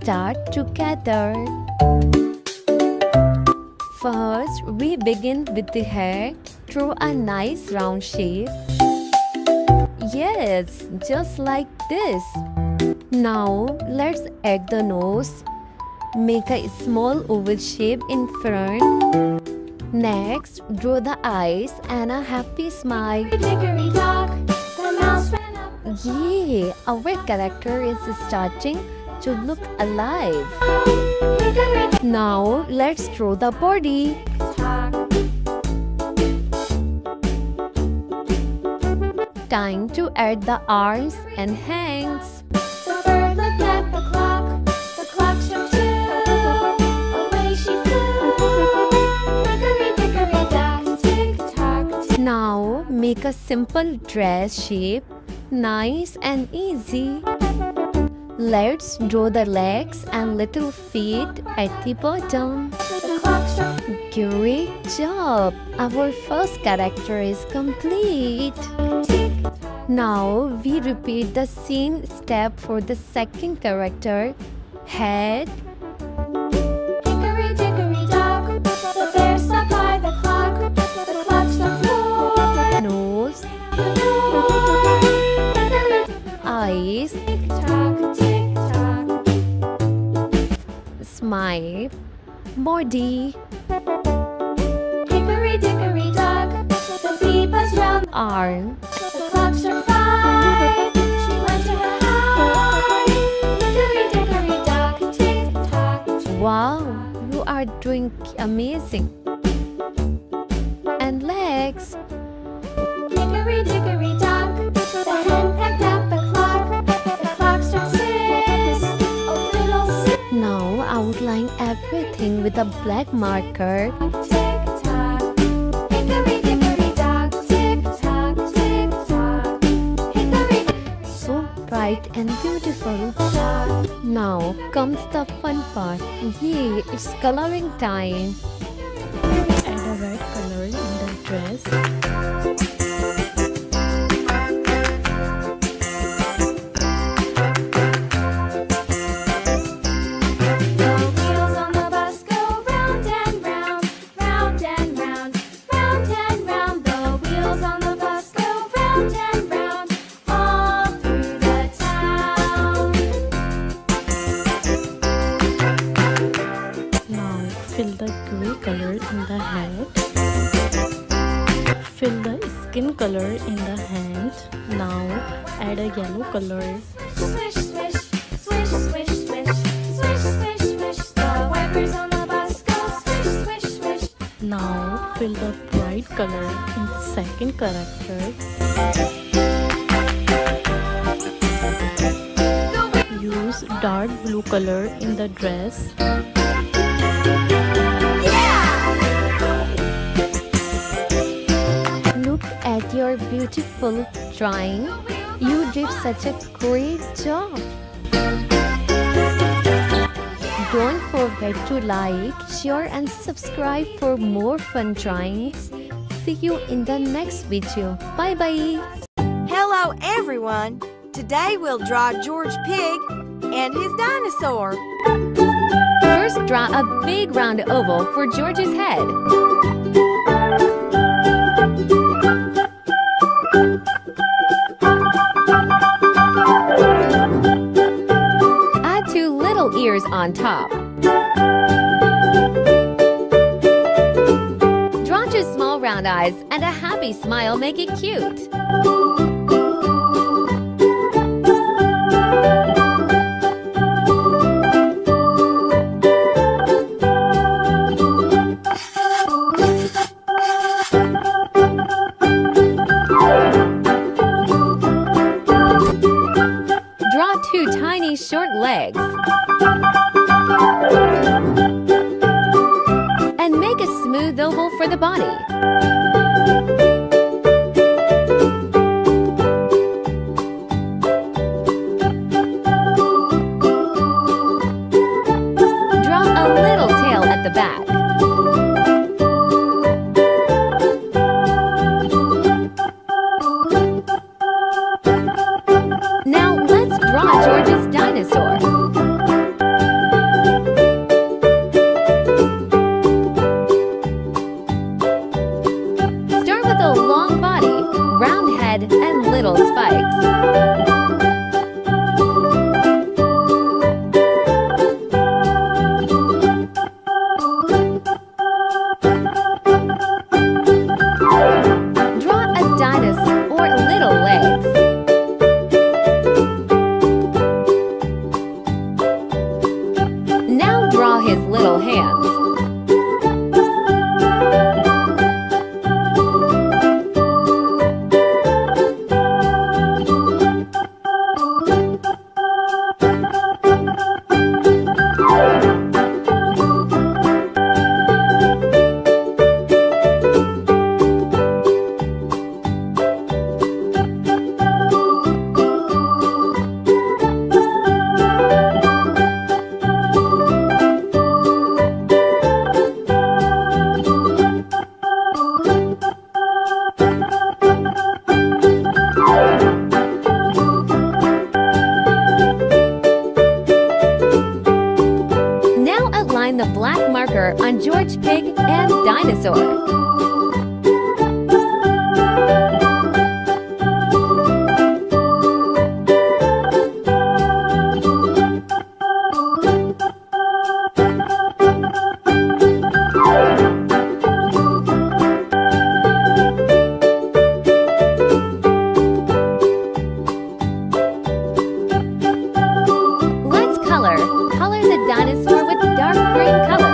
start together. First, we begin with the hair. Draw a nice round shape. Yes, just like this. Now, let's add the nose. Make a small oval shape in front. Next, draw the eyes and a happy smile. Dickory dock, the mouse ran up. Yeah, our character is starting to look alive. Hickory Now, let's draw the body. dock. Time to add the arms and hands. The bird looked at the clock. The clock struck 2. Away she flew. Hickory dickory dock, tick tock, tick. Now, make a simple dress shape. Nice and easy. Let's draw the legs and little feet at the bottom. The clock struck Great job! Our first character is complete. tick. Now we repeat the same step for the second character. Head, Hickory dickory dock. The bear sat by the clock. The clock struck 4. nose, Hickory eyes, tick tock, tick tock. smile, body, Hickory dickory dock. The bee buzzed round. arm, The clock struck 5. She went to her hive. Hickory dickory dock, tick tock. Wow, you are doing amazing. And legs. Hickory dickory dock. The hen pecked at the clock. The clock struck 6. Oh, little sis. Now outline everything with a black marker. Tick tock. Hickory dickory dock. Tick tock, tick tock. Hickory So bright and beautiful. tock. Now comes the fun part. Yay, it's coloring time. Add a red color in the dress. The wheels on the bus go round and round, round and round, round and round. The wheels on the bus go round and round, all through the town. Now fill the gray color in the head. Fill the skin color in the hand. Now add a yellow color. Swish, swish, swish, swish, swish, swish, swish, swish. The wipers on the bus go swish, swish, swish. Now fill the bright color in the second character. Use dark blue color in the dress. Look at your beautiful drawing. You did such a great job. Don't forget to like, share and subscribe for more fun drawings. See you in the next video. Bye bye. Hello everyone! Today we'll draw George Pig and his dinosaur. First, draw a big round oval for George's head. Add 2 little ears on top. Draw 2 small round eyes and a happy smile, make it cute. Draw 2 tiny short legs. And make a smooth oval for the body. Draw a little tail at the back. Now let's draw George's dinosaur. a black marker on George Pig and Dinosaur. Let's color. Color the dinosaur with dark green color.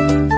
Peppa.